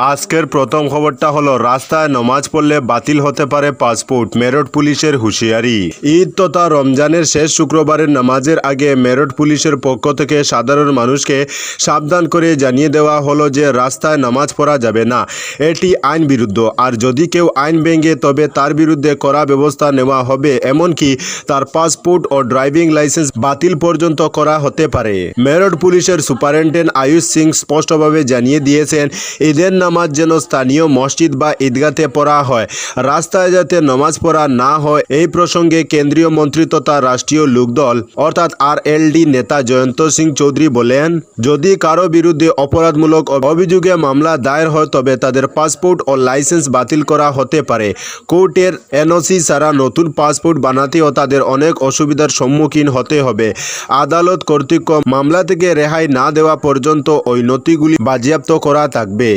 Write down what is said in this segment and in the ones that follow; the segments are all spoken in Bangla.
আজকের প্রথম খবরটা হলো রাস্তায় নামাজ পড়লে বাতিল হতে পারে পাসপোর্ট, মেরঠ পুলিশের হুঁশিয়ারি। ঈদ তথা রমজানের শেষ শুক্রবারের নামাজের আগে মেরঠ পুলিশের পক্ষ থেকে সাধারণ মানুষকে সাবধান করে জানিয়ে দেওয়া হলো যে রাস্তায় নামাজ পড়া যাবে না, এটি আইন বিরুদ্ধ। আর যদি কেউ আইন ভেঙে তবে তার বিরুদ্ধে কড়া ব্যবস্থা নেওয়া হবে, এমনকি তার পাসপোর্ট ও ড্রাইভিং লাইসেন্স বাতিল পর্যন্ত করা হতে পারে। মেরঠ পুলিশের সুপারিনটেন্ডেন্ট আয়ুষ সিং স্পষ্টভাবে জানিয়ে দিয়েছেন, ঈদের নামাজ যেন স্থানীয় মসজিদ বা ঈদগাতে পড়া হয়, রাস্তায় যাতে নামাজ পড়া না হয়। এই প্রসঙ্গে কেন্দ্রীয় মন্ত্রী তথা রাষ্ট্রীয় লোকদল অর্থাৎ RLD নেতা জয়ন্ত সিং চৌধুরী বলেন, যদি কারো বিরুদ্ধে অপরাধমূলক অভিযোগে মামলা দায়ের হয় তবে তাদের পাসপোর্ট ও লাইসেন্স বাতিল করা হতে পারে। কোর্টের NOC ছাড়া নতুন পাসপোর্ট বানাতেও তাদের অনেক অসুবিধার সম্মুখীন হতে হবে। আদালত কর্তৃক মামলা থেকে রেহাই না দেওয়া পর্যন্ত ওই নথিগুলি বাজেয়াপ্ত করা থাকবে।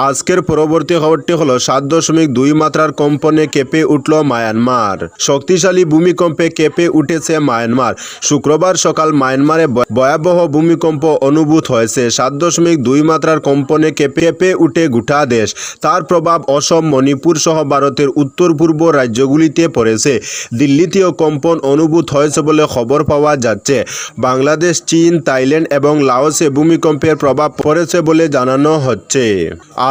আজকের পরবর্তী খবরটি হলো 7.2 মাত্রার কম্পনে কেঁপে উঠল মায়ানমার। শক্তিশালী ভূমিকম্পে কেঁপে উঠেছে মায়ানমার। শুক্রবার সকাল মায়ানমারে ভয়াবহ ভূমিকম্প অনুভূত হয়েছে। 7.2 মাত্রার কম্পনে কেঁপে উঠে গোটা দেশ। তার প্রভাব অসম, মণিপুর সহ ভারতের উত্তর পূর্ব রাজ্যগুলিতে পড়েছে। দিল্লিতেও কম্পন অনুভূত হয়েছে বলে খবর পাওয়া যাচ্ছে। বাংলাদেশ, চীন, থাইল্যান্ড এবং লাওসে ভূমিকম্পের প্রভাব পড়েছে বলে জানানো হচ্ছে।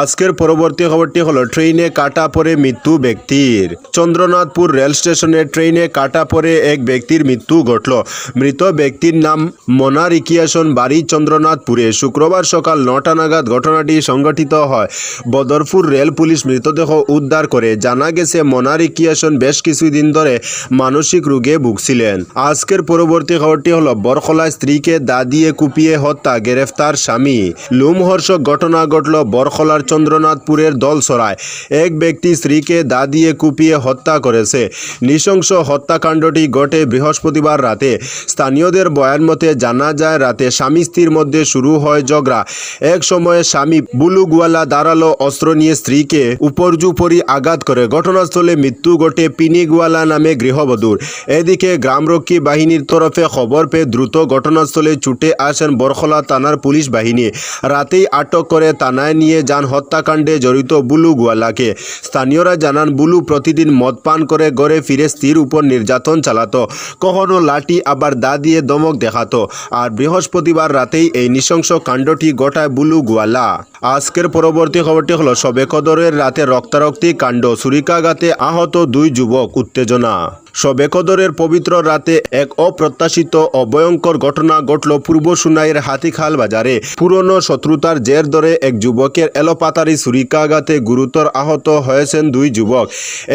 আজকের পরবর্তী খবরটি হলো ট্রেনে কাটা পড়ে মৃত্যু ব্যক্তির। চন্দ্রনাথপুর রেল স্টেশনে ট্রেনে কাটা পড়ে এক ব্যক্তির মৃত্যু ঘটল। মৃত ব্যক্তির নাম মোনা রিকিয়াসন, বাড়ি চন্দ্রনাথপুরে। শুক্রবার সকাল 9টা নাগাদ ঘটনাটি সংঘটিত হয়। বদরপুর রেল পুলিশ মৃতদেহ উদ্ধার করে। জানা গেছে, মোনা রিকিয়াসন বেশ কিছুদিন ধরে মানসিক রোগে ভুগছিলেন। আজকের পরবর্তী খবরটি হলো বরখলায় স্ত্রীকে দা দিয়ে কুপিয়ে হত্যা, গ্রেফতার স্বামী। লোমহর্ষক ঘটনা ঘটল বরখলার চন্দ্রনাথপুরের দলসরায়। এক ব্যক্তি স্ত্রীকে দা দিয়ে কুপিয়ে হত্যা করেছে। নৃশংস হত্যাকাণ্ডটি ঘটে বৃহস্পতিবার রাতে। স্থানীয়দের বয়ান মতে জানা যায়, রাতে স্বামী স্ত্রীর মধ্যে শুরু হয় ঝগড়া। এক সময় স্বামী বুলুগুয়ালা দাঁড়ালো অস্ত্র নিয়ে স্ত্রীকে উপর্যুপরি আঘাত করে। ঘটনাস্থলে মৃত্যু ঘটে পিনিগুয়ালা নামে গৃহবধূর। এদিকে গ্রামরক্ষী বাহিনীর তরফে খবর পেয়ে দ্রুত ঘটনাস্থলে ছুটে আসেন বরখলা থানার পুলিশ বাহিনী। রাতেই আটক করে থানায় নিয়ে যান হত্যাকাণ্ডে জড়িত বুলুগুয়ালাকে। স্থানীয়রা জানান, বুলু প্রতিদিন মদ পান করে ঘরে ফিরে স্ত্রীর উপর নির্যাতন চালাতো, কখনো লাঠি আবার দা দিয়ে ধমক দেখাতো। আর বৃহস্পতিবার রাতেই এই নৃশংস কাণ্ডটি ঘটায় বুলুগুয়ালা। আজকের পরবর্তী খবরটি হলো শবে কদরের রাতে রক্তারক্তি কাণ্ড, ছুরিকাঘাতে আহত 2 যুবক, উত্তেজনা। শবে কদরের পবিত্র রাতে এক অপ্রত্যাশিত ও ভয়ঙ্কর ঘটনা ঘটল পূর্ব সুনাইয়ের হাতিখাল বাজারে। পুরনো শত্রুতার জের ধরে এক যুবকের এলোপাতারি ছুরিকাঘাতে গুরুতর আহত হয়েছেন 2 যুবক।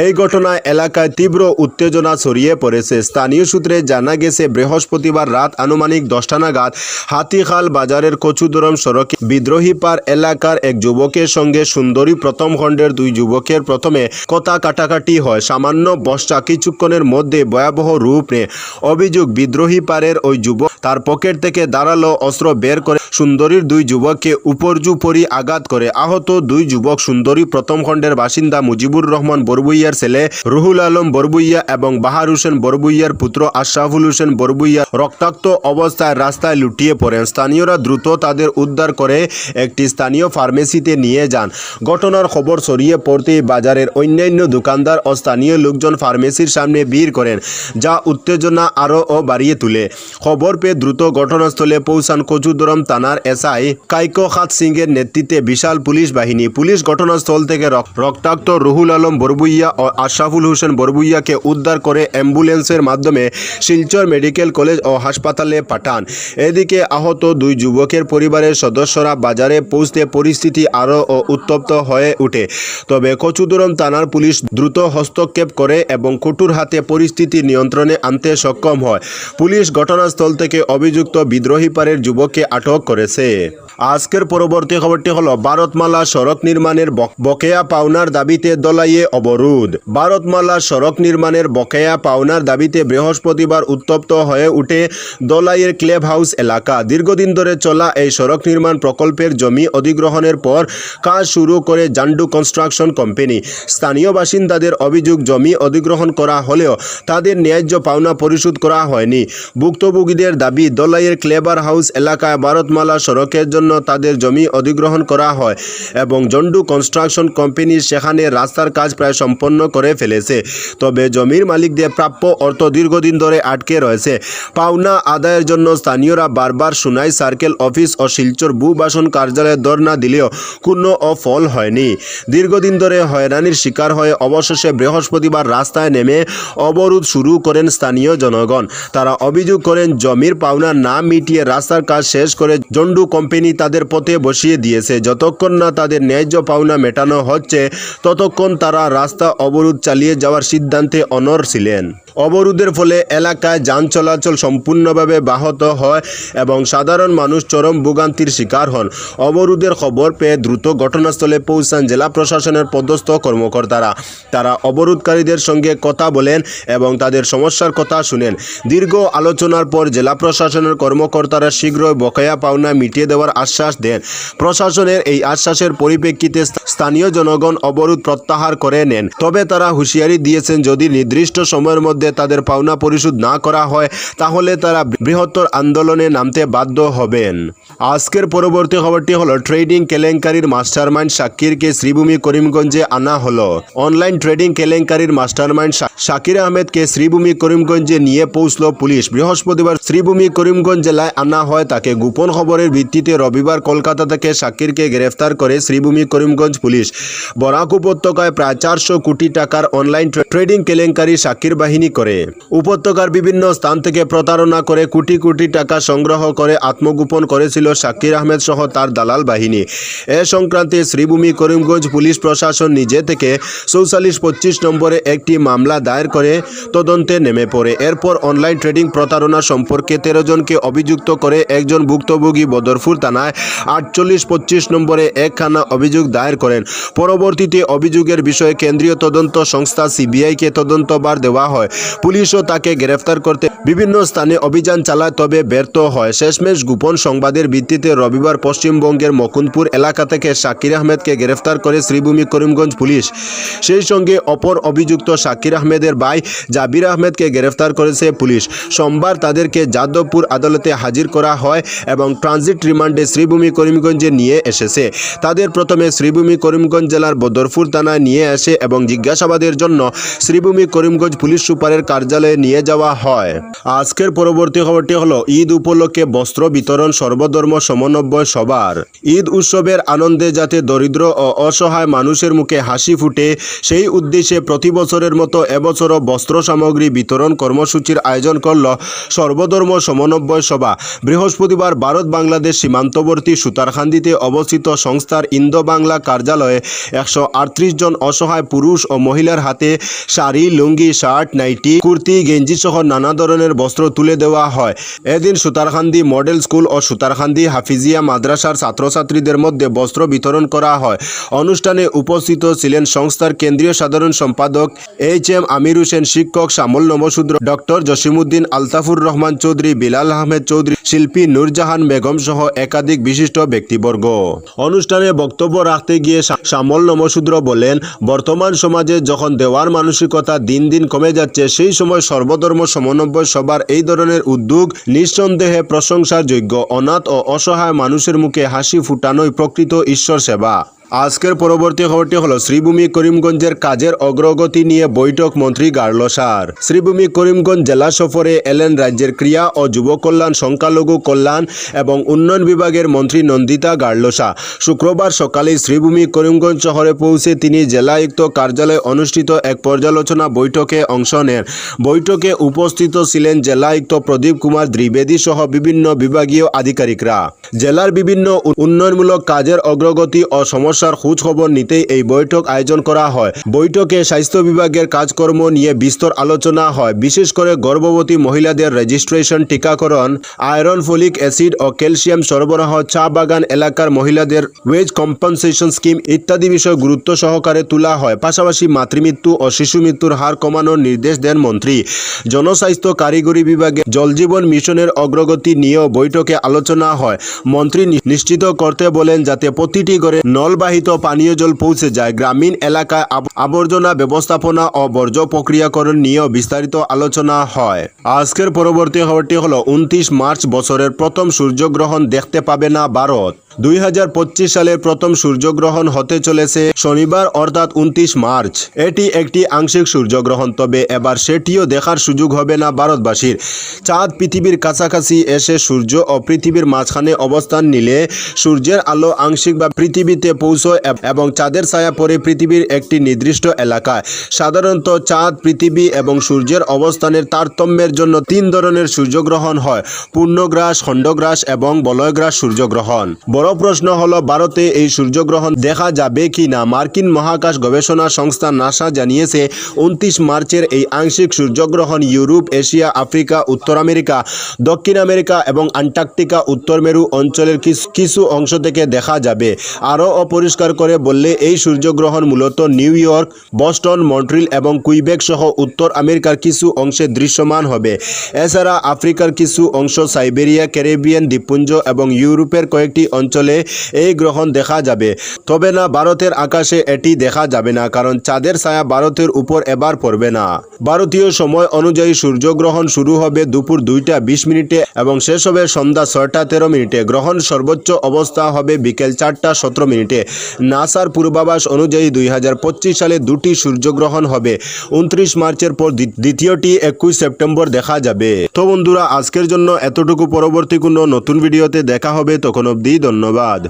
এই ঘটনায় এলাকায় তীব্র উত্তেজনা ছড়িয়ে পড়েছে। স্থানীয় সূত্রে জানা গেছে, বৃহস্পতিবার রাত আনুমানিক 10টা নাগাদ হাতিখাল বাজারের কচুদরম সড়কে বিদ্রোহীপাড় এলাকার এক যুবকের সঙ্গে সুন্দরী প্রথম খণ্ডের 2 যুবকের প্রথমে কথা কাটাকাটি হয়। সামান্য বর্ষা কিছুক্ষণের মধ্যে ভয়াবহ রূপ নেয়। অভিযোগ, বিদ্রোহীপাড়ের ওই যুবক তার পকেট থেকে ধারালো অস্ত্র বের করে সুন্দরীর 2 যুবককে উপর্যুপরি আঘাত করে। আহত 2 যুবক সুন্দরী প্রথম খণ্ডের বাসিন্দা মুজিবুর রহমান বরবুইয়ার ছেলে রুহুল আলম বরবুইয়া এবং বাহার হোসেন বরবুইয়ার পুত্র আশরাফুল হোসেন বরবুইয়া রক্তাক্ত অবস্থায় রাস্তায় লুটিয়ে পড়েন। স্থানীয়রা দ্রুত তাদের উদ্ধার করে একটি স্থানীয় ফার্মেসিতে নিয়ে যান। ঘটনার খবর ছড়িয়ে পড়তেই বাজারের অন্যান্য দোকানদার ও স্থানীয় লোকজন ফার্মেসির সামনে ভিড় করেন, যা উত্তেজনা আরও বাড়িয়ে তোলে। খবর পেয়ে দ্রুত ঘটনাস্থলে পৌঁছান কচুদরম থানার SI কাইকো খাত সিংয়ের নেতৃত্বে বিশাল পুলিশ বাহিনী। পুলিশ ঘটনাস্থল থেকে রক্তাক্ত রুহুল আলম বরবুইয়া ও আশরাফুল হোসেন বরবুইয়াকে উদ্ধার করে অ্যাম্বুলেন্সের মাধ্যমে শিলচর মেডিকেল কলেজ ও হাসপাতালে পাঠান। এদিকে আহত 2 যুবকের পরিবারের সদস্যরা বাজারে পৌঁছতে পরিস্থিতি আরও উত্তপ্ত হয়ে ওঠে। তবে কচুদরম থানার পুলিশ দ্রুত হস্তক্ষেপ করে এবং কঠোর হাতে পরিস্থিতি নিয়ন্ত্রণে আনতে সক্ষম হয়। পুলিশ ঘটনাস্থল থেকে অভিযুক্ত বিদ্রোহীপাড়ের যুবককে আটক করেছে। আজকের পরবর্তী খবরটি হলো ভারতমালা সড়ক নির্মাণের বকেয়া পাওনার দাবিতে দলাইয়ে অবরোধ। ভারতমালা সড়ক নির্মাণের বকেয়া পাওনার দাবিতে বৃহস্পতিবার উত্তপ্ত হয়ে উঠে দলাইয়ের ক্লেব হাউস এলাকা। দীর্ঘদিন ধরে চলা এই সড়ক নির্মাণ প্রকল্পের জমি অধিগ্রহণের পর কাজ শুরু করে জান্ডু কনস্ট্রাকশন কোম্পানি। স্থানীয় বাসিন্দাদের অভিযোগ, জমি অধিগ্রহণ করা হলেও তাদের ন্যায্য পাওনা পরিশোধ করা হয়নি। ভুক্তভোগীদের দাবি, দলাইয়ের ক্লেবার হাউস এলাকায় ভারতমালা সড়কের জন্য জন্য তাদের জমি অধিগ্রহণ করা হয় এবং জন্ডু কনস্ট্রাকশন কোম্পানি সেখানে রাস্তার কাজ প্রায় সম্পন্ন করে ফেলেছে। তবে জমির মালিকদের প্রাপ্য অর্থ দীর্ঘদিন ধরে আটকে রয়েছে। পাওনা আদায়ের জন্য স্থানীয়রা বারবার সুনাই সার্কেল অফিস ও শিলচর ভূবাসন কার্যালয়ে ধর্ণা দিলেও কোনো ফল হয়নি। দীর্ঘদিন ধরে হয়রানির শিকার হয়ে অবশেষে বৃহস্পতিবার রাস্তায় নেমে অবরোধ শুরু করেন স্থানীয় জনগণ। তারা অভিযোগ করেন জমির পাওনা না মিটিয়ে রাস্তার কাজ শেষ করে জন্ডু কোম্পানি তাদের পথে বসিয়ে দিয়েছে। যতক্ষণ না তাদের ন্যায্য পাওনা মেটানো হচ্ছে ততক্ষণ তারা রাস্তা অবরোধ চালিয়ে যাওয়ার সিদ্ধান্তে অনড় ছিলেন। অবরোধের ফলে এলাকায় যান চলাচল সম্পূর্ণভাবে ব্যাহত হয় এবং সাধারণ মানুষ চরম ভোগান্তির শিকার হন। অবরোধের খবর পেয়ে দ্রুত ঘটনাস্থলে পৌঁছান জেলা প্রশাসনের পদস্থ কর্মকর্তারা। তারা অবরোধকারীদের সঙ্গে কথা বলেন এবং তাদের সমস্যার কথা শুনেন। দীর্ঘ আলোচনার পর জেলা প্রশাসনের কর্মকর্তারা শীঘ্রই বকেয়া পাওনা মিটিয়ে দেওয়ার আশ্বাস দেন। প্রশাসনের এই আশ্বাসের পরিপ্রেক্ষিতে স্থানীয় জনগণ অবরোধ প্রত্যাহার করে নেন। তবে তারা হুঁশিয়ারি দিয়েছেন যদি নির্দিষ্ট সময়ের মধ্যে তাদের পাওনা পরিশোধ না করা হয় তাহলে তারা বৃহত্তর আন্দোলনে নামতে বাধ্য হবেন। আজকের পরবর্তী খবরটি হলো ট্রেডিং কেলেঙ্কারির মাস্টারমাইন্ড শাকিরকে শ্রীভূমি করিমগঞ্জে আনা হলো। অনলাইন ট্রেডিং কেলেঙ্কারির মাস্টারমাইন্ড শাকির আহমেদকে শ্রীভূমি করিমগঞ্জে নিয়ে পৌঁছল পুলিশ। বৃহস্পতিবার শ্রীভূমি করিমগঞ্জ জেলায় আনা হয় তাকে। গোপন খবরের ভিত্তিতে রবিবার কলকাতা থেকে শাকিরকে গ্রেফতার করে শ্রীভূমি করিমগঞ্জ পুলিশ। বরাক উপত্যকায় প্রায় 400 কোটি টাকার অনলাইন ট্রেডিং কেলেঙ্কারি শাকির বাহিনী করে। উপত্যকার বিভিন্ন স্থান থেকে প্রতারণা করে কোটি কোটি টাকা সংগ্রহ করে আত্মগোপন করেছিল শাকির আহমেদ সহ তার দালাল বাহিনী। এ সংক্রান্তে শ্রীভূমি করিমগঞ্জ পুলিশ প্রশাসন নিজে থেকে 4425 নম্বরে একটি মামলা দায়ের করে তদন্তে নেমে পড়ে। এরপর অনলাইন ট্রেডিং প্রতারণা সম্পর্কে 13 জনকে অভিযুক্ত করে একজন ভুক্তভোগী বদরপুর থানায় 4825 নম্বরে একখানা অভিযোগ দায়ের করেন। পরবর্তীতে অভিযোগের বিষয়ে কেন্দ্রীয় তদন্ত সংস্থা সিবিআইকে তদন্তভার দেওয়া হয়। পুলিশও তাকে গ্রেফতার করতে বিভিন্ন স্থানে অভিযান চালায় তবে ব্যর্থ হয়। শেষমেশ গোপন সংবাদের ভিত্তিতে রবিবার পশ্চিমবঙ্গের মুকুন্দপুর এলাকা থেকে শাকির আহমেদকে গ্রেফতার করে শ্রীভূমি করিমগঞ্জ পুলিশ। সেই সঙ্গে অপর অভিযুক্ত শাকির আহমেদের ভাই জাবির আহমেদকে গ্রেফতার করেছে পুলিশ। সোমবার তাদেরকে যাদবপুর আদালতে হাজির করা হয় এবং ট্রানজিট রিমান্ডে শ্রীভূমি করিমগঞ্জে নিয়ে এসেছে। তাদের প্রথমে শ্রীভূমি করিমগঞ্জ জেলার বদরপুর থানায় নিয়ে আসে এবং জিজ্ঞাসাবাদের জন্য শ্রীভূমি করিমগঞ্জ পুলিশ সুপারের কার্যালয়ে নিয়ে যাওয়া হয়। আজকের পরবর্তী খবরটি হলো ঈদ উপলক্ষে বস্ত্র বিতরণ সর্বধর্ম সমন্বয় সভার। ঈদ উৎসবের আনন্দে যাতে দরিদ্র ও অসহায় মানুষের মুখে হাসি ফুটে সেই উদ্দেশ্যে প্রতি বছরের মতো এবছরও বস্ত্র সামগ্রী বিতরণ কর্মসূচির আয়োজন করল সর্বধর্ম সমন্বয় সভা। বৃহস্পতিবার ভারত বাংলাদেশ সীমান্তবর্তী সুতারখান্দিতে অবস্থিত সংস্থার ইন্দো বাংলা কার্যালয়ে 138 জন অসহায় পুরুষ ও মহিলার হাতে শাড়ি, লুঙ্গি, শার্ট, নাইটি, কুর্তি, গেঞ্জি সহ নানা ধরনের বস্ত্র তুলে দেওয়া হয়। এদিন সুতারখান্দি মডেল স্কুল ও সুতারখান্দি হাফিজিয়া মাদ্রাসার ছাত্রছাত্রীদের মধ্যে বস্ত্র বিতরণ করা হয়। অনুষ্ঠানে উপস্থিত ছিলেন সংস্থার কেন্দ্রীয় সাধারণ সম্পাদক HM আমির হোসেন, শিক্ষক শ্যামল নবশূদ্র, ডক্টর জসিমউদ্দিন, আলতাফুর রহমান চৌধুরী, বিলাল আহমেদ চৌধুরী, শিল্পী নূরজাহান বেগম সহ একাধিক বিশিষ্ট ব্যক্তিবর্গ। অনুষ্ঠানে বক্তব্য রাখতে গিয়ে শ্যামল নবশূদ্র বলেন, বর্তমান সমাজে যখন দেওয়ার মানসিকতা দিন দিন কমে যাচ্ছে সেই সময় সর্বধর্ম সমন্বয় সভার এই ধরনের উদ্যোগ নিঃসন্দেহে প্রশংসার যোগ্য। অনাথ ও অসহায় মানুষের মুখে হাসি ফুটানোই প্রকৃত ঈশ্বর সেবা। আজকের পরবর্তী খবরটি হলো শ্রীভূমি করিমগঞ্জের কাজের অগ্রগতি নিয়ে বৈঠক মন্ত্রী গার্লসার। শ্রীভূমি করিমগঞ্জ জেলা সফরে এলেন রাজ্যের ক্রীড়া ও যুব কল্যাণ, সংখ্যালঘু কল্যাণ এবং উন্নয়ন বিভাগের মন্ত্রী নন্দিতা গার্লসা। শুক্রবার সকালে শ্রীভূমি করিমগঞ্জ শহরে পৌঁছে তিনি জেলা আয়ুক্ত কার্যালয়ে অনুষ্ঠিত এক পর্যালোচনা বৈঠকে অংশ নেন। বৈঠকে উপস্থিত ছিলেন জেলা আয়ুক্ত প্রদীপ কুমার দ্বিবেদী সহ বিভিন্ন বিভাগীয় আধিকারিকরা। জেলার বিভিন্ন উন্নয়নমূলক কাজের অগ্রগতি ও সমস্যার খোঁজ খবর নিতেই এই বৈঠক আয়োজন করা হয়। বৈঠকে স্বাস্থ্য বিভাগের কাজকর্ম নিয়ে বিস্তর আলোচনা হয়। বিশেষ করে গর্ভবতী মহিলাদের রেজিস্ট্রেশন, টিকাকরণ, আয়রন, ফলিক অ্যাসিড ও ক্যালসিয়াম সরবরাহ, চা বাগান এলাকার মহিলাদের ওয়েজ কম্পেনসেশন স্কিম ইত্যাদি বিষয় গুরুত্ব সহকারে তোলা হয়। পাশাপাশি মাতৃমৃত্যু ও শিশু মৃত্যুর হার কমানোর নির্দেশ দেন মন্ত্রী। জনস্বাস্থ্য কারিগরি বিভাগে জলজীবন মিশনের অগ্রগতি নিয়েও বৈঠকে আলোচনা হয়। মন্ত্রী নিশ্চিত করতে বলেন যাতে প্রতিটি ঘরে নলবাহিত পানীয় জল পৌঁছে যায়। গ্রামীণ এলাকায় আবর্জনা ব্যবস্থাপনা ও বর্জ্য প্রক্রিয়াকরণ নিয়েও বিস্তারিত আলোচনা হয়। আজকের পরবর্তী খবরটি হলো 29 মার্চ বছরের প্রথম সূর্যগ্রহণ দেখতে পাবে না ভারত। 2025 সালের প্রথম সূর্যগ্রহণ হতে চলেছে শনিবার অর্থাৎ 29 মার্চ। এটি একটি আংশিক সূর্যগ্রহণ, তবে এবার সেটিও দেখার সুযোগ হবে না ভারতবাসীর। চাঁদ পৃথিবীর কাছাকাছি এসে সূর্য ও পৃথিবীর মাঝখানে অবস্থান নিলে সূর্যের আলো আংশিকভাবে পৃথিবীতে পৌঁছয় এবং চাঁদের ছায়া পড়ে পৃথিবীর একটি নির্দিষ্ট এলাকায়। সাধারণত চাঁদ, পৃথিবী এবং সূর্যের অবস্থানের তারতম্যের জন্য 3 ধরনের সূর্যগ্রহণ হয়: পূর্ণগ্রাস, খণ্ডগ্রাস এবং বলয়গ্রাস সূর্যগ্রহণ। বড় প্রশ্ন হলো ভারতে এই সূর্যগ্রহণ দেখা যাবে কি না। মার্কিন মহাকাশ গবেষণা সংস্থা নাসা জানিয়েছে 29 মার্চের এই আংশিক সূর্যগ্রহণ ইউরোপ, এশিয়া, আফ্রিকা, উত্তর আমেরিকা, দক্ষিণ আমেরিকা এবং আন্টার্কটিকা উত্তর মেরু অঞ্চলের কিছু অংশ থেকে দেখা যাবে। আরও অপরিষ্কার করে বললে এই সূর্যগ্রহণ মূলত নিউ ইয়র্ক, বস্টন, মন্ট্রিল এবং কুইবেক সহ উত্তর আমেরিকার কিছু অংশে দৃশ্যমান হবে। এছাড়া আফ্রিকার কিছু অংশ, সাইবেরিয়া, ক্যারিবিয়ান দ্বীপপুঞ্জ এবং ইউরোপের কয়েকটি অঞ্চলে এই গ্রহণ দেখা যাবে। তবে না, ভারতের আকাশে এটি দেখা যাবে না, কারণ চাঁদের ছায়া ভারতের উপর এবার পড়বে না। ভারতীয় সময় অনুযায়ী সূর্যগ্রহণ শুরু হবে দুপুর 2:20 এবং শেষ হবে সন্ধ্যা 6:13। গ্রহণ সর্বোচ্চ অবস্থা হবে বিকেল 4:17। নাসার পূর্বাভাস অনুযায়ী 2025 সালে 2টি সূর্যগ্রহণ হবে। 29 মার্চের পর দ্বিতীয়টি 21 সেপ্টেম্বর দেখা যাবে। তো বন্ধুরা, আজকের জন্য এতটুকু। পরবর্তী কোনো নতুন ভিডিওতে দেখা হবে, তখন অবধি ধন্যবাদ।